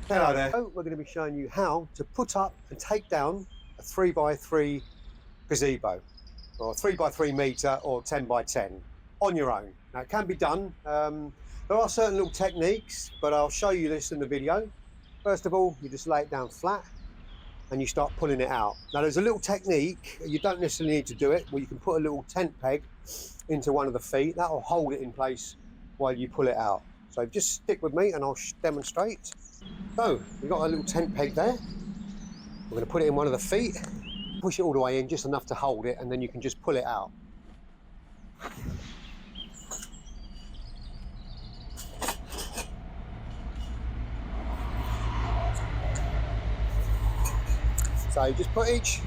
Hello there. So we're going to be showing you how to put up and take down a 3x3 gazebo, or 3x3 metre or 10x10 on your own. Now it can be done. There are certain little techniques, but I'll show you this in the video. First of all, you just lay it down flat and you start pulling it out. Now there's a little technique, you don't necessarily need to do it, where you can put a little tent peg into one of the feet. That will hold it in place while you pull it out. So just stick with me and I'll demonstrate. So we've got a little tent peg there. We're going to put it in one of the feet, push it all the way in, just enough to hold it, and then you can just pull it out. So just put each.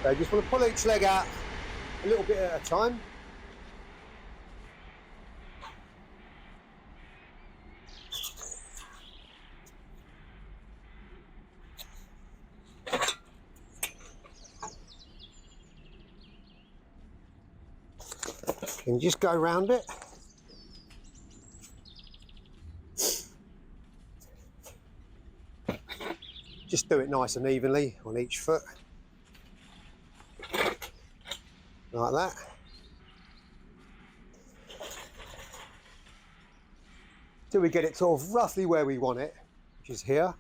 So you just want to pull each leg out a little bit at a time. And just go around it. Just do it nice and evenly on each foot. Like that. Till we get it sort of roughly where we want it, which is here.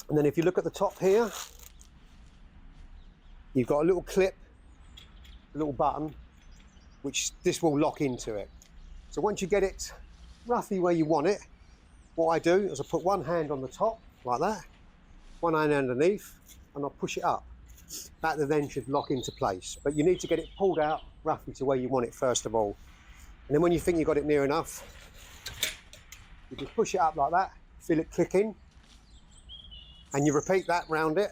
And then if you look at the top here, you've got a little clip, a little button, which this will lock into it. So once you get it roughly where you want it, what I do is I put one hand on the top, like that, one hand underneath, and I'll push it up. That then should lock into place. But you need to get it pulled out roughly to where you want it first of all. And then when you think you've got it near enough, you just push it up like that, feel it clicking, and you repeat that round it,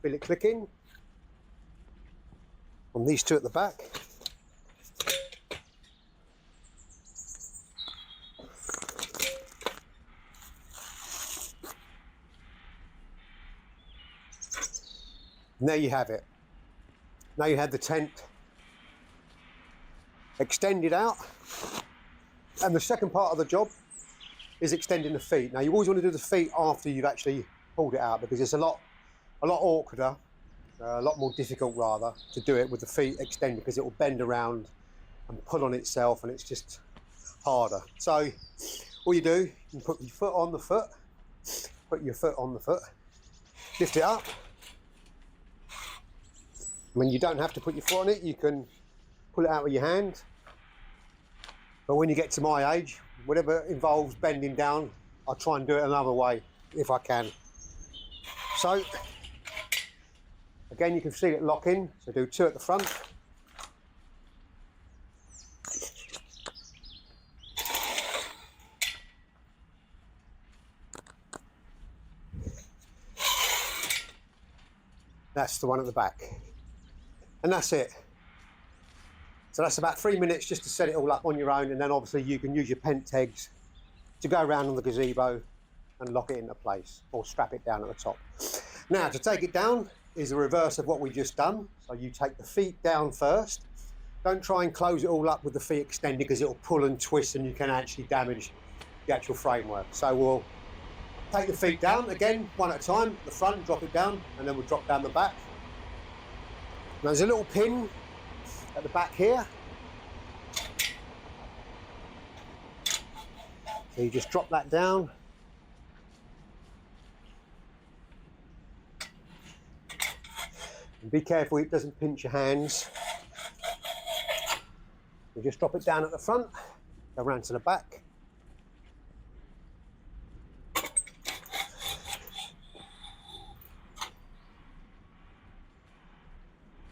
feel it clicking, on these two at the back. And there you have it. Now you have the tent extended out. And the second part of the job is extending the feet. Now you always want to do the feet after you've actually pulled it out, because it's a lot awkwarder, a lot more difficult rather, to do it with the feet extended, because it will bend around and pull on itself, and it's just harder. So all you do, you put your foot on the foot, put your foot on the foot, lift it up. I mean, you don't have to put your foot on it, you can pull it out with your hand. But when you get to my age, whatever involves bending down, I'll try and do it another way if I can. So, again, you can see it lock in, so do two at the front. That's the one at the back. And that's it. So that's about 3 minutes just to set it all up on your own, and then obviously you can use your pent pegs to go around on the gazebo and lock it into place, or strap it down at the top. Now to take it down is the reverse of what we just done. So you take the feet down first. Don't try and close it all up with the feet extended, because it'll pull and twist and you can actually damage the actual framework. So we'll take the feet down again, one at a time, the front, drop it down, and then we'll drop down the back. Now, there's a little pin at the back here. So you just drop that down. And be careful it doesn't pinch your hands. You just drop it down at the front, go around to the back.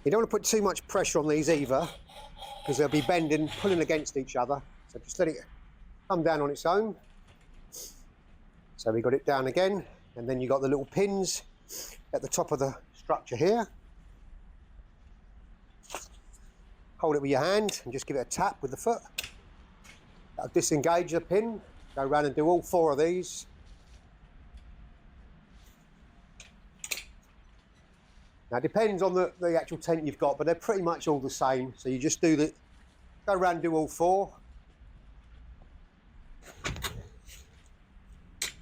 You don't want to put too much pressure on these either, because they'll be bending, pulling against each other. So just let it come down on its own. So we got it down again, and then you got the little pins at the top of the structure here. Hold it with your hand and just give it a tap with the foot. That'll disengage the pin. Go around and do all four of these. Now it depends on the actual tent you've got, but they're pretty much all the same. So you just do go around and do all 4.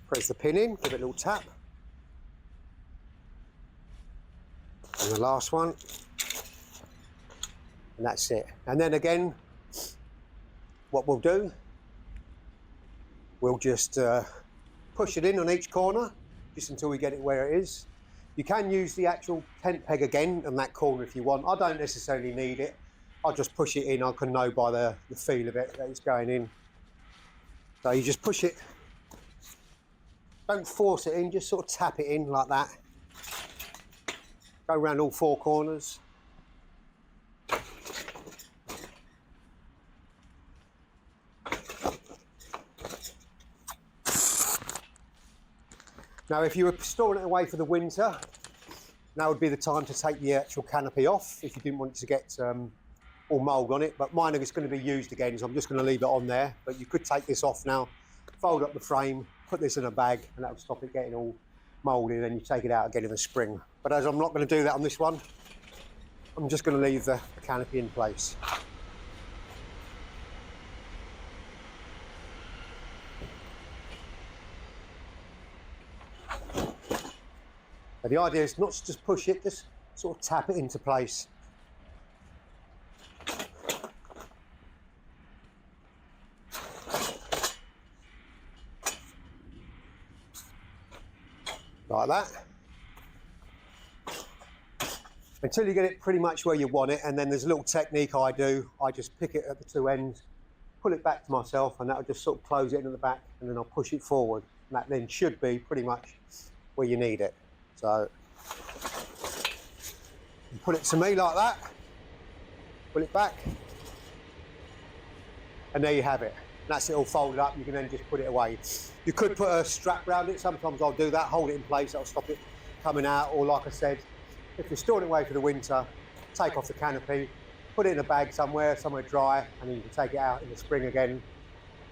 Press the pin in, give it a little tap. And the last one. And that's it. And then again, what we'll do, we'll just push it in on each corner, just until we get it where it is. You can use the actual tent peg again on that corner if you want. I don't necessarily need it. I'll just push it in. I can know by the feel of it that it's going in. So you just push it. Don't force it in, just sort of tap it in like that. Go around all 4 corners. Now if you were storing it away for the winter, now would be the time to take the actual canopy off if you didn't want it to get all mould on it. But mine is going to be used again, so I'm just going to leave it on there. But you could take this off now, fold up the frame, put this in a bag, and that will stop it getting all mouldy, and then you take it out again in the spring. But as I'm not going to do that on this one, I'm just going to leave the canopy in place. But the idea is not to just push it, just sort of tap it into place. Like that. Until you get it pretty much where you want it, and then there's a little technique I do. I just pick it at the 2 ends, pull it back to myself, and that'll just sort of close it into the back, and then I'll push it forward. And that then should be pretty much where you need it. So you put it to me like that, pull it back, and there you have it. And that's it all folded up. You can then just put it away. You could put a strap around it. Sometimes I'll do that, hold it in place, that'll stop it coming out. Or like I said, if you're storing it away for the winter, take off the canopy, put it in a bag somewhere dry, and then you can take it out in the spring again,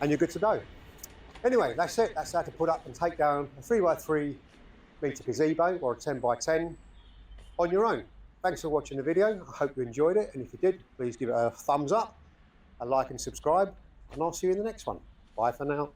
and you're good to go. Anyway, that's it. That's how to put up and take down a 3x3 metre gazebo or a 10x10 on your own. Thanks for watching the video. I hope you enjoyed it, and if you did, please give it a thumbs up, a like and subscribe, and I'll see you in the next one. Bye for now.